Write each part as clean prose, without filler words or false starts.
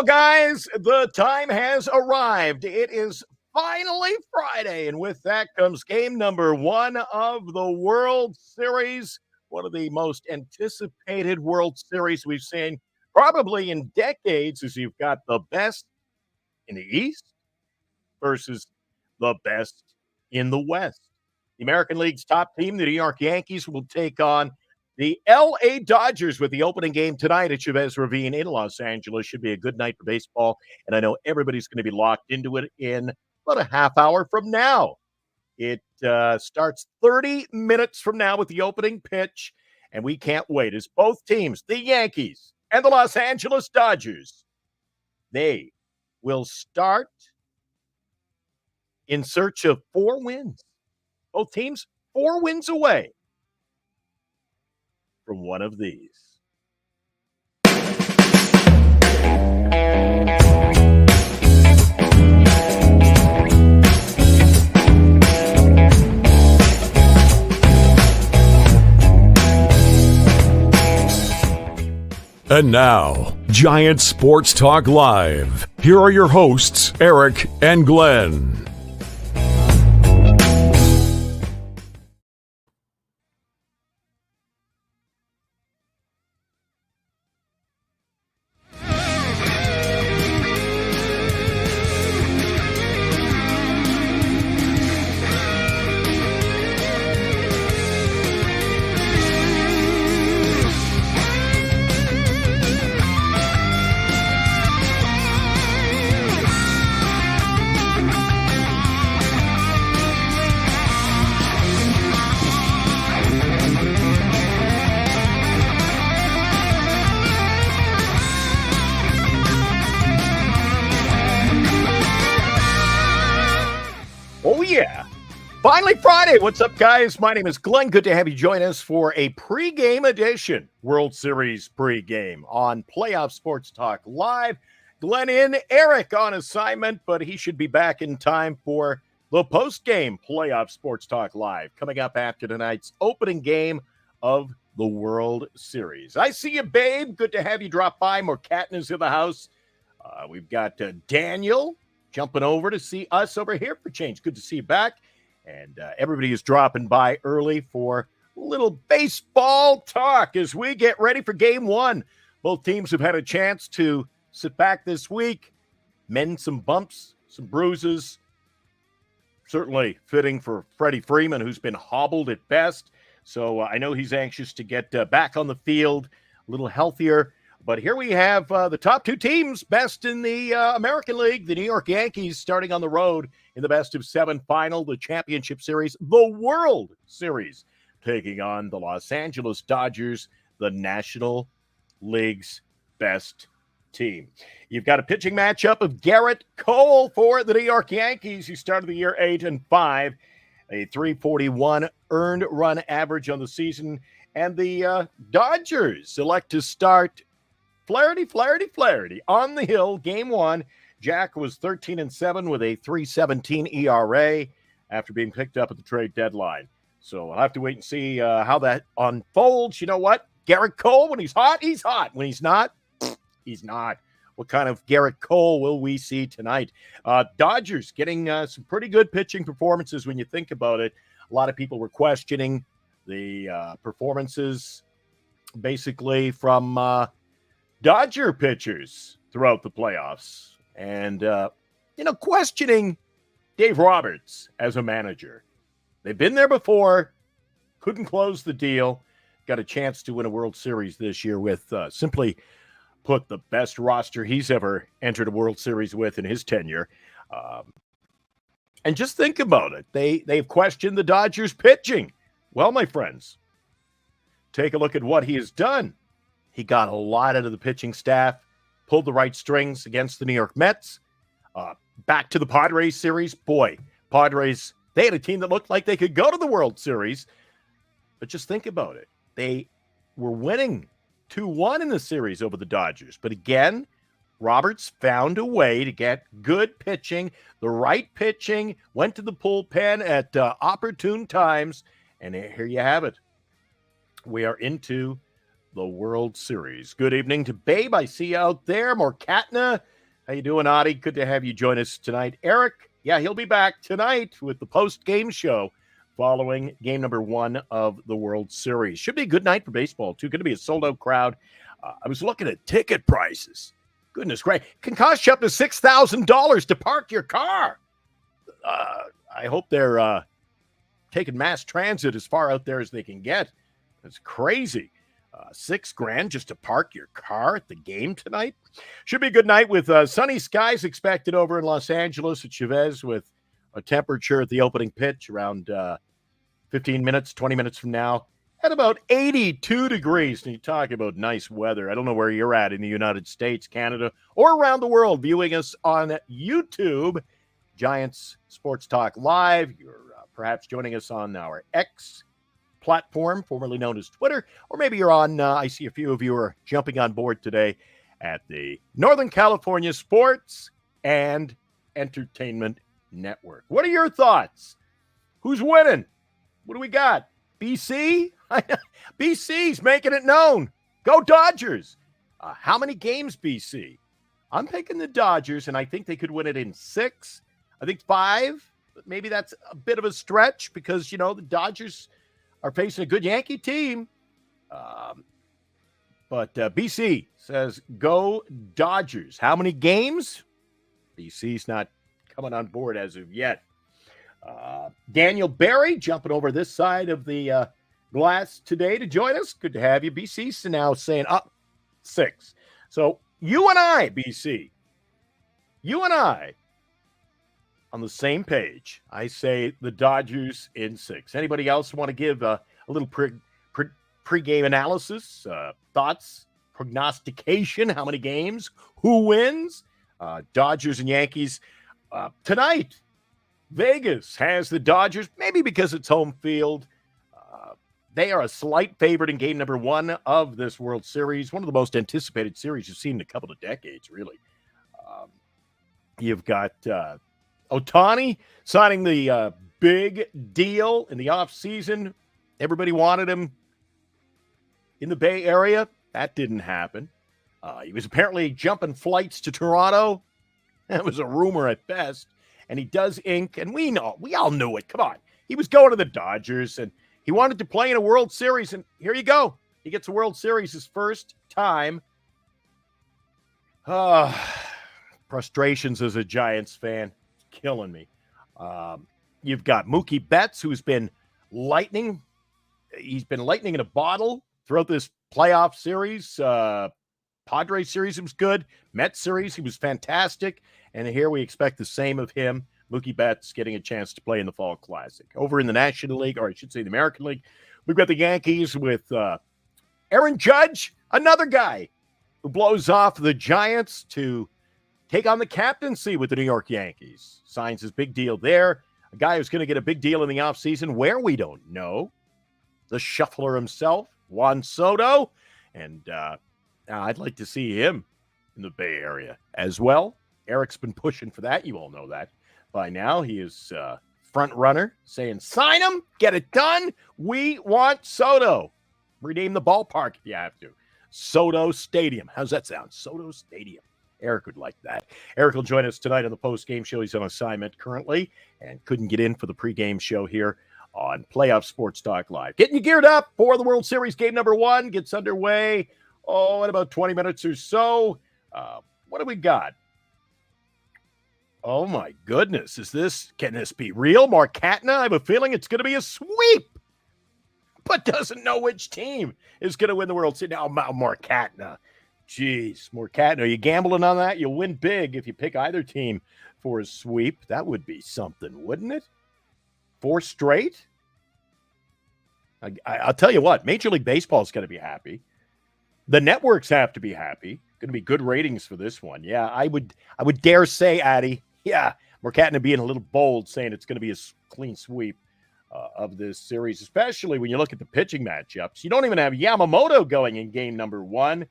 Well, guys, the time has arrived. It is finally Friday, and with that comes game number one of the World Series, one of the most anticipated World Series we've seen probably in decades, as you've got the best in the East versus the best in the West. The American League's top team, the New York Yankees, will take on the L.A. Dodgers with the opening game tonight at Chavez Ravine in Los Angeles. Should be a good night for baseball, and I know everybody's going to be locked into it in about a half hour from now. It starts 30 minutes from now with the opening pitch, and we can't wait as both teams, the Yankees and the Los Angeles Dodgers, they will start in search of 4 wins. Both teams 4 wins away from one of these. And now, Giant Sports Talk Live. Here are your hosts, Eric and Glenn. Finally Friday. What's up, guys? My name is Glenn. Good to have you join us for a pregame edition, World Series pregame on Playoff Sports Talk Live. Glenn in, Eric on assignment, but he should be back in time for the postgame Playoff Sports Talk Live coming up after tonight's opening game of the World Series. I see you, babe. Good to have you drop by. More Katniss in the house. We've got Daniel jumping over to see us over here for change. Good to see you back. And everybody is dropping by early for a little baseball talk as we get ready for game one. Both teams have had a chance to sit back this week, mend some bumps, some bruises. Certainly fitting for Freddie Freeman, who's been hobbled at best. So I know he's anxious to get back on the field, a little healthier. But here we have the top 2 teams, best in the American League, the New York Yankees starting on the road in the best-of-7 final, the championship series, the World Series, taking on the Los Angeles Dodgers, the National League's best team. You've got a pitching matchup of Garrett Cole for the New York Yankees, who started the year 8-5, a .341 earned run average on the season, and the Dodgers elect to start Flaherty on the hill. Game one, Jack was 13-7 with a .317 ERA after being picked up at the trade deadline. So I'll have to wait and see how that unfolds. You know what? Garrett Cole, when he's hot, he's hot. When he's not, he's not. What kind of Garrett Cole will we see tonight? Dodgers getting some pretty good pitching performances when you think about it. A lot of people were questioning the performances basically from Dodger pitchers throughout the playoffs and, questioning Dave Roberts as a manager. They've been there before, couldn't close the deal, got a chance to win a World Series this year with, simply put, the best roster he's ever entered a World Series with in his tenure. And just think about it. They've questioned the Dodgers pitching. Well, my friends, take a look at what he has done. He got a lot out of the pitching staff, pulled the right strings against the New York Mets. Back to the Padres series. Boy, Padres, they had a team that looked like they could go to the World Series. But just think about it. They were winning 2-1 in the series over the Dodgers. But again, Roberts found a way to get good pitching, the right pitching, went to the bullpen at opportune times, and here you have it. We are into the World Series. Good evening to Babe. I see you out there. Morkatna. How you doing, Adi? Good to have you join us tonight. Eric, yeah, he'll be back tonight with the post-game show following game number 1 of the World Series. Should be a good night for baseball, too. Going to be a sold-out crowd. I was looking at ticket prices. Goodness gracious. Can cost you up to $6,000 to park your car. I hope they're taking mass transit as far out there as they can get. It's crazy. $6,000 just to park your car at the game tonight. Should be a good night with sunny skies expected over in Los Angeles at Chavez with a temperature at the opening pitch around 20 minutes from now at about 82 degrees. And you talk about nice weather. I don't know where you're at in the United States, Canada, or around the world viewing us on YouTube. Giants Sports Talk Live. You're perhaps joining us on our X platform, formerly known as Twitter, or maybe you're on, I see a few of you are jumping on board today at the Northern California Sports and Entertainment Network. What are your thoughts? Who's winning? What do we got? BC? BC's making it known. Go Dodgers. How many games, BC? I'm picking the Dodgers, and I think they could win it in 6. I think 5. But maybe that's a bit of a stretch because, the Dodgers are facing a good Yankee team. But BC says, go Dodgers. How many games? BC's not coming on board as of yet. Daniel Barry jumping over this side of the glass today to join us. Good to have you. BC's now saying up 6. So you and I, BC, you and I on the same page. I say the Dodgers in 6. Anybody else want to give a little pre-game analysis, thoughts, prognostication, how many games, who wins? Dodgers and Yankees. Tonight, Vegas has the Dodgers, maybe because it's home field. They are a slight favorite in game number 1 of this World Series, one of the most anticipated series you've seen in a couple of decades, really. You've got Ohtani signing the big deal in the offseason. Everybody wanted him in the Bay Area. That didn't happen. He was apparently jumping flights to Toronto. That was a rumor at best. And he does ink, and we all knew it. Come on. He was going to the Dodgers, and he wanted to play in a World Series, and here you go. He gets a World Series his first time. Frustrations as a Giants fan. Killing me. You've got Mookie Betts, who's been lightning. He's been lightning in a bottle throughout this playoff series. Padres series, he was good. Mets series, he was fantastic. And here we expect the same of him. Mookie Betts getting a chance to play in the Fall Classic. Over in the National League, or I should say the American League, we've got the Yankees with Aaron Judge, another guy who blows off the Giants to take on the captaincy with the New York Yankees. Signs his big deal there. A guy who's going to get a big deal in the offseason where we don't know. The shuffler himself, Juan Soto. And I'd like to see him in the Bay Area as well. Eric's been pushing for that. You all know that by now. He is front runner saying, sign him, get it done. We want Soto. Rename the ballpark if you have to. Soto Stadium. How's that sound? Soto Stadium. Eric would like that. Eric will join us tonight on the post-game show. He's on assignment currently and couldn't get in for the pre-game show here on Playoff Sports Talk Live. Getting you geared up for the World Series game number 1. Gets underway, in about 20 minutes or so. What do we got? Oh, my goodness. Can this be real? Morkatna, I have a feeling it's going to be a sweep, but doesn't know which team is going to win the World Series. Now, Morkatna. Jeez, Morkatna, are you gambling on that? You'll win big if you pick either team for a sweep. That would be something, wouldn't it? 4 straight? I'll tell you what, Major League Baseball is going to be happy. The networks have to be happy. Going to be good ratings for this one. Yeah, I would dare say, Addy, Morkatna being a little bold, saying it's going to be a clean sweep of this series, especially when you look at the pitching matchups. You don't even have Yamamoto going in game number 1.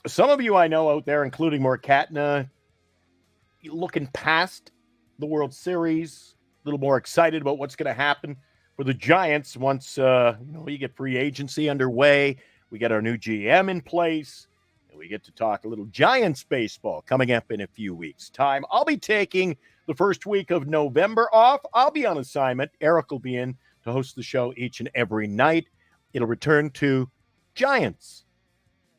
Some of you I know out there, including Morkatna, looking past the World Series, a little more excited about what's going to happen for the Giants once we get free agency underway. We get our new GM in place. And we get to talk a little Giants baseball coming up in a few weeks' time. I'll be taking the first week of November off. I'll be on assignment. Eric will be in to host the show each and every night. It'll return to Giants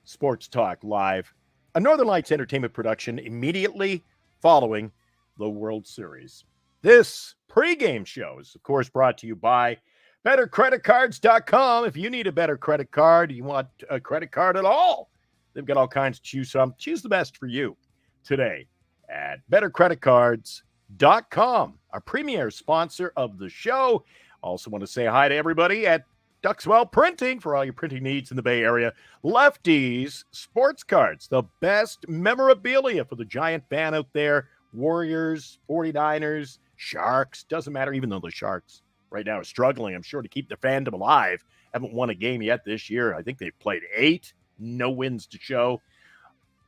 Sports Talk Live, a Northern Lights Entertainment production immediately following the World Series. This pregame show is, of course, brought to you by BetterCreditCards.com. If you need a better credit card, you want a credit card at all, they've got all kinds to choose from. Choose the best for you today at BetterCreditCards.com, our premier sponsor of the show. Also want to say hi to everybody at Duxwell Printing for all your printing needs in the Bay Area. Lefties Sports Cards, the best memorabilia for the Giant fan out there. Warriors, 49ers, Sharks, doesn't matter, even though the Sharks right now are struggling, I'm sure, to keep their fandom alive. Haven't won a game yet this year. I think they've played 8, no wins to show.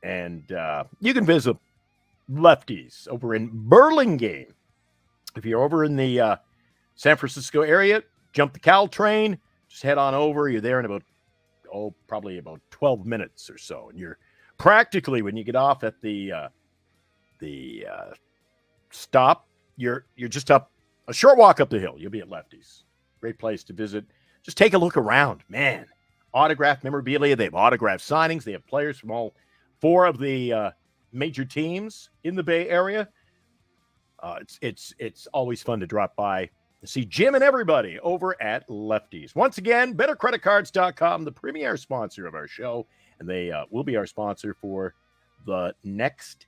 And you can visit Lefties over in Burlingame. If you're over in the San Francisco area, jump the Cal train, just head on over. You're there in about, probably about 12 minutes or so. And you're practically, when you get off at the stop, you're just up a short walk up the hill. You'll be at Lefties. Great place to visit. Just take a look around. Man, autographed memorabilia. They have autographed signings. They have players from all 4 of the major teams in the Bay Area. It's always fun to drop by to see Jim and everybody over at Lefties. Once again, BetterCreditCards.com, the premier sponsor of our show, and they will be our sponsor for the next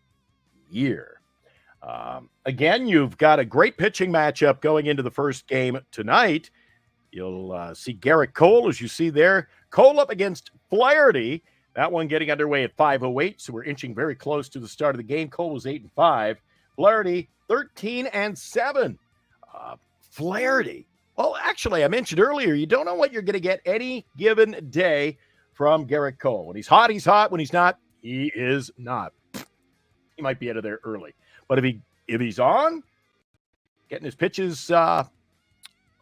year. Again, you've got a great pitching matchup going into the first game tonight. You'll see Garrett Cole, as you see there. Cole up against Flaherty. That one getting underway at 5:08, so we're inching very close to the start of the game. Cole was 8-5. Flaherty 13-7. Flaherty. Well, actually, I mentioned earlier, you don't know what you're going to get any given day from Garrett Cole. When he's hot, he's hot. When he's not, he is not. He might be out of there early. But if he's on, getting his pitches over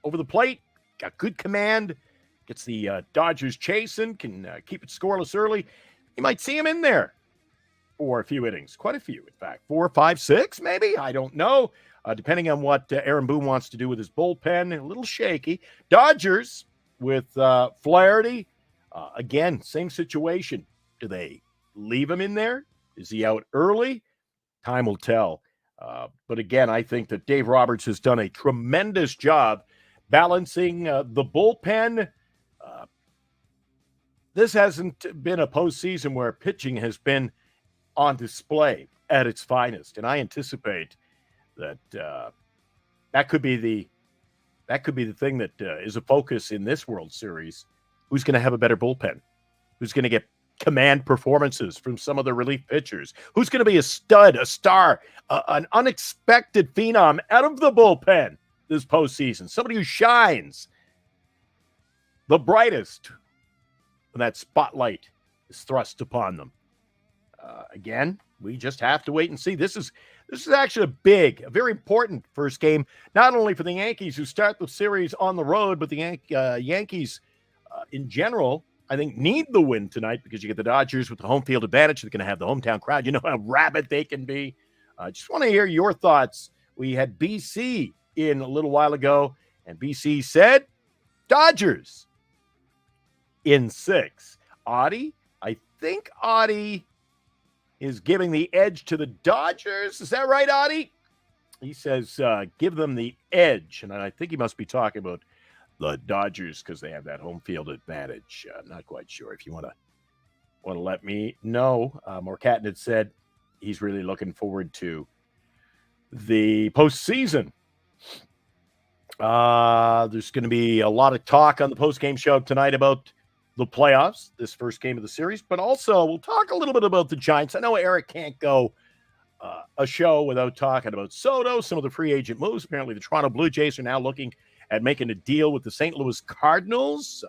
the plate, got good command, gets the Dodgers chasing, can keep it scoreless early, you might see him in there for a few innings. Quite a few, in fact. 4, 5, 6, maybe? I don't know. Depending on what Aaron Boone wants to do with his bullpen. A little shaky. Dodgers with Flaherty. Again, same situation. Do they leave him in there? Is he out early? Time will tell. But again, I think that Dave Roberts has done a tremendous job balancing the bullpen. This hasn't been a postseason where pitching has been on display at its finest, and I anticipate that that could be the thing that is a focus in this World Series. Who's going to have a better bullpen? Who's going to get command performances from some of the relief pitchers? Who's going to be a stud, a star, an unexpected phenom out of the bullpen this postseason? Somebody who shines the brightest when that spotlight is thrust upon them. Again, we just have to wait and see. This is actually a very important first game, not only for the Yankees, who start the series on the road, but the Yankees in general, I think, need the win tonight because you get the Dodgers with the home field advantage. They're going to have the hometown crowd. You know how rabid they can be. I just want to hear your thoughts. We had BC in a little while ago, and BC said Dodgers in 6. Audie, I think Audie is giving the edge to the Dodgers. Is that right, Audie? He says give them the edge, and I think he must be talking about the Dodgers because they have that home field advantage. I'm not quite sure. If you want to let me know. Morcatten had said he's really looking forward to the postseason. There's going to be a lot of talk on the postgame show tonight about the playoffs, this first game of the series, but also we'll talk a little bit about the Giants. I know Eric can't go a show without talking about Soto, some of the free agent moves. Apparently the Toronto Blue Jays are now looking at making a deal with the St. Louis Cardinals.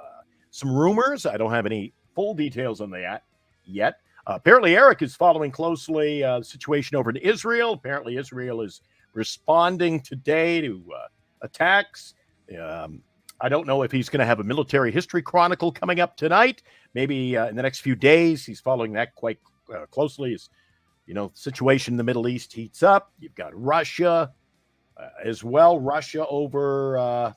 Some rumors. I don't have any full details on that yet. Apparently Eric is following closely the situation over in Israel. Apparently Israel is responding today to attacks. I don't know if he's going to have a military history chronicle coming up tonight. Maybe in the next few days. He's following that quite closely. As situation in the Middle East heats up. You've got Russia as well. Russia over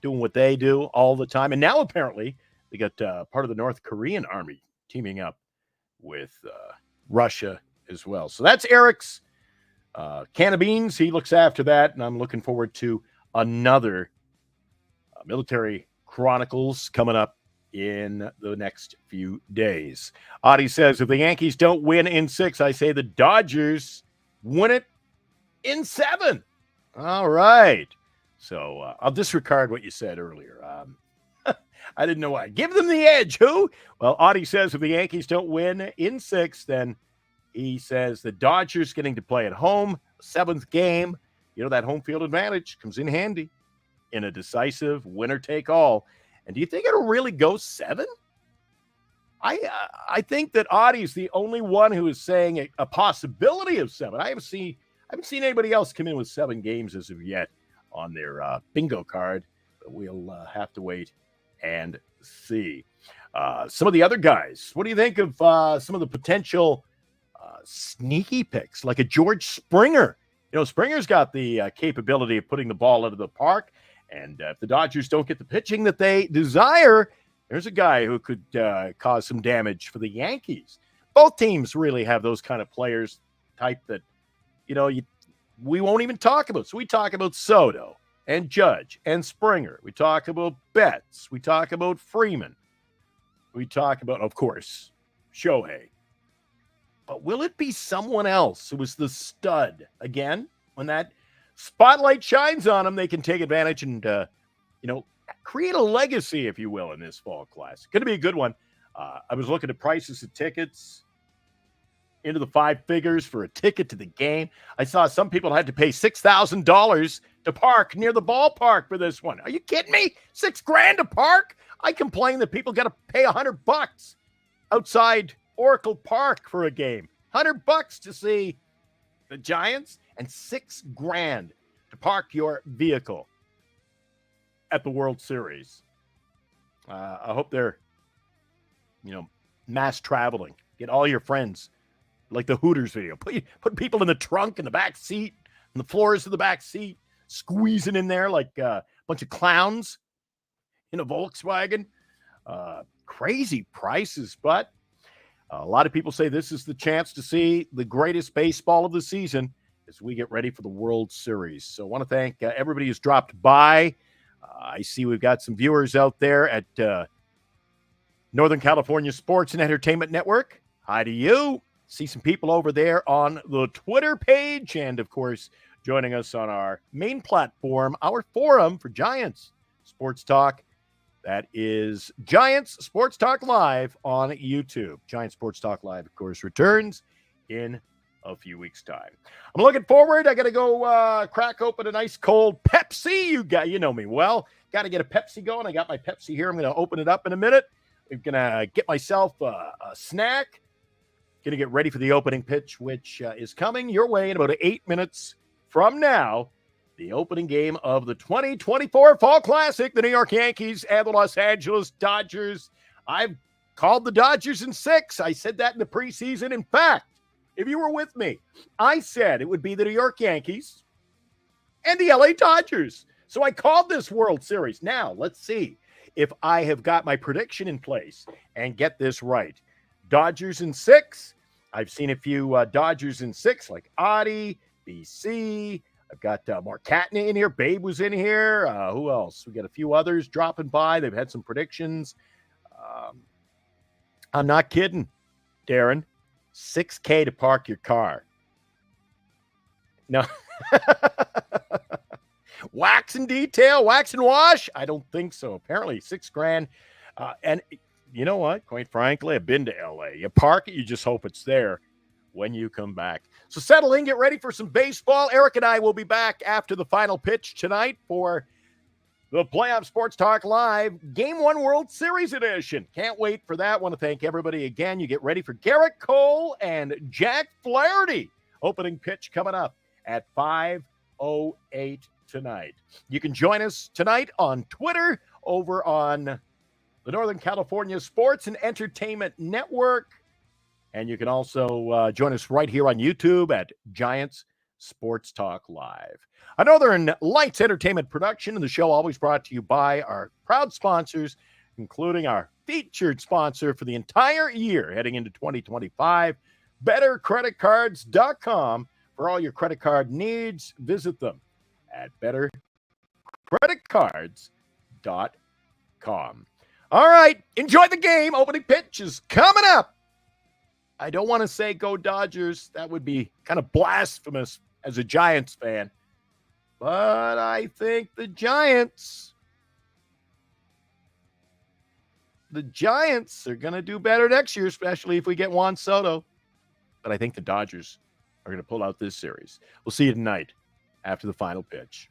doing what they do all the time. And now apparently they got part of the North Korean army teaming up with Russia as well. So that's Eric's can of beans. He looks after that, and I'm looking forward to another military chronicles coming up in the next few days. Audie says, if the Yankees don't win in 6, I say the Dodgers win it in 7. All right. So I'll disregard what you said earlier. I didn't know why. Give them the edge. Who? Well, Audie says if the Yankees don't win in 6, then he says the Dodgers getting to play at home, 7th game. That home field advantage comes in handy in a decisive winner-take-all. And do you think it'll really go 7? I think that Audie's the only one who is saying a possibility of 7. I haven't seen anybody else come in with 7 games as of yet on their bingo card. But we'll have to wait and see. Some of the other guys, what do you think of some of the potential sneaky picks, like a George Springer? Springer's got the capability of putting the ball into the park. And if the Dodgers don't get the pitching that they desire, there's a guy who could cause some damage for the Yankees. Both teams really have those kind of players type that, we won't even talk about. So we talk about Soto and Judge and Springer. We talk about Betts. We talk about Freeman. We talk about, of course, Shohei. But will it be someone else who is the stud again when that spotlight shines on them? They can take advantage and, create a legacy, if you will, in this fall class. Going to be a good one. I was looking at prices of tickets into the 5 figures for a ticket to the game. I saw some people had to pay $6,000 to park near the ballpark for this one. Are you kidding me? $6,000 to park? I complain that people got to pay $100 outside Oracle Park for a game. $100 to see the Giants and $6,000 to park your vehicle at the World Series. I hope they're, mass traveling. Get all your friends, like the Hooters video. Put people in the trunk, in the back seat, on the floors of the back seat, squeezing in there like a bunch of clowns in a Volkswagen. Crazy prices, but a lot of people say this is the chance to see the greatest baseball of the season as we get ready for the World Series. So I want to thank everybody who's dropped by. I see we've got some viewers out there at Northern California Sports and Entertainment Network. Hi to you. See some people over there on the Twitter page. And, of course, joining us on our main platform, our forum for Giants Sports Talk. That is Giants Sports Talk Live on YouTube. Giants Sports Talk Live, of course, returns in a few weeks' time. I'm looking forward. I got to go crack open a nice cold Pepsi. You know me well. Got to get a Pepsi going. I got my Pepsi here. I'm going to open it up in a minute. I'm going to get myself a snack. Going to get ready for the opening pitch, which is coming your way in about 8 minutes from now. The opening game of the 2024 Fall Classic, the New York Yankees and the Los Angeles Dodgers. I've called the Dodgers in 6. I said that in the preseason. In fact, if you were with me, I said it would be the New York Yankees and the LA Dodgers. So I called this World Series. Now, let's see if I have got my prediction in place and get this right. Dodgers in 6. I've seen a few Dodgers in 6, like Audie, BC. I've got Mark Katna in here. Babe was in here. Who else? We got a few others dropping by. They've had some predictions. I'm not kidding, Darren. $6,000 to park your car. No. Wax and detail, wax and wash? I don't think so. Apparently $6,000. And you know what? Quite frankly, I've been to LA. You park it, you just hope it's there when you come back. So settle in, get ready for some baseball. Eric and I will be back after the final pitch tonight for the Playoff Sports Talk Live Game 1 World Series edition. Can't wait for that. Want to thank everybody again. You get ready for Garrett Cole and Jack Flaherty. Opening pitch coming up at 5:08 tonight. You can join us tonight on Twitter over on the Northern California Sports and Entertainment Network. And you can also join us right here on YouTube at Giants Sports Talk Live. A Northern Lights Entertainment production, and the show always brought to you by our proud sponsors, including our featured sponsor for the entire year heading into 2025, BetterCreditCards.com. For all your credit card needs, visit them at BetterCreditCards.com. All right, enjoy the game. Opening pitch is coming up. I don't want to say go Dodgers. That would be kind of blasphemous as a Giants fan. But I think the Giants are going to do better next year, especially if we get Juan Soto. But I think the Dodgers are going to pull out this series. We'll see you tonight after the final pitch.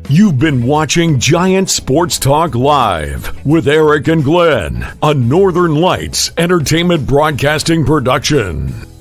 You've been watching Giant Sports Talk Live with Eric and Glenn, a Northern Lights Entertainment Broadcasting production.